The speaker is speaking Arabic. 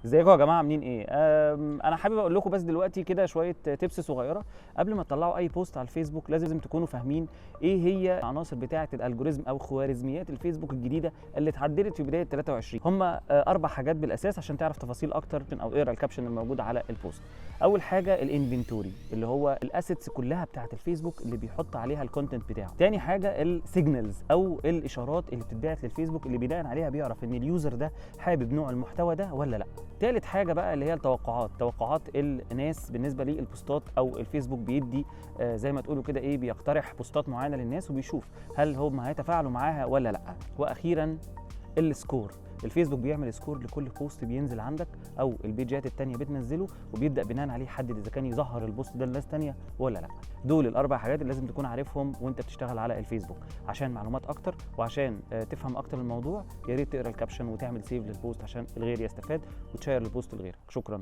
ازيكم يا جماعه عاملين ايه؟ انا حابب اقول لكم بس دلوقتي كده شويه تيبس صغيره. قبل ما تطلعوا اي بوست على الفيسبوك لازم تكونوا فاهمين ايه هي العناصر بتاعه الالجوريزم او خوارزميات الفيسبوك الجديده اللي اتعدلت في بدايه 23. هم 4 حاجات بالاساس عشان تعرف تفاصيل اكتر او اقرا الكابشن الموجود على البوست. اول حاجه الانفنتوري اللي هو الاسيتس كلها بتاعه الفيسبوك اللي بيحط عليها الكونتنت بتاعه. تاني حاجه السيجنالز او الاشارات اللي بتتبعت للفيسبوك اللي بناء عليها بيعرف ان اليوزر ده حابب نوع المحتوى ده ولا لا. تالت حاجه بقى اللي هي التوقعات، توقعات الناس بالنسبه للبوستات او الفيسبوك بيدي زي ما تقولوا كده ايه، بيقترح بوستات معينه للناس وبيشوف هل هم هيتفاعلوا معاها ولا لا. واخيرا السكور، الفيسبوك بيعمل سكور لكل بوست بينزل عندك او البيجات التانية بتنزله، وبيبدا بناء عليه يحدد اذا كان يظهر البوست ده لناس تانية ولا لا. دول ال4 حاجات اللي لازم تكون عارفهم وانت بتشتغل على الفيسبوك. عشان معلومات اكتر وعشان تفهم اكتر الموضوع، يا ريت تقرا الكابشن وتعمل سيف للبوست عشان الغير يستفاد وتشير البوست لغيرك. شكرا.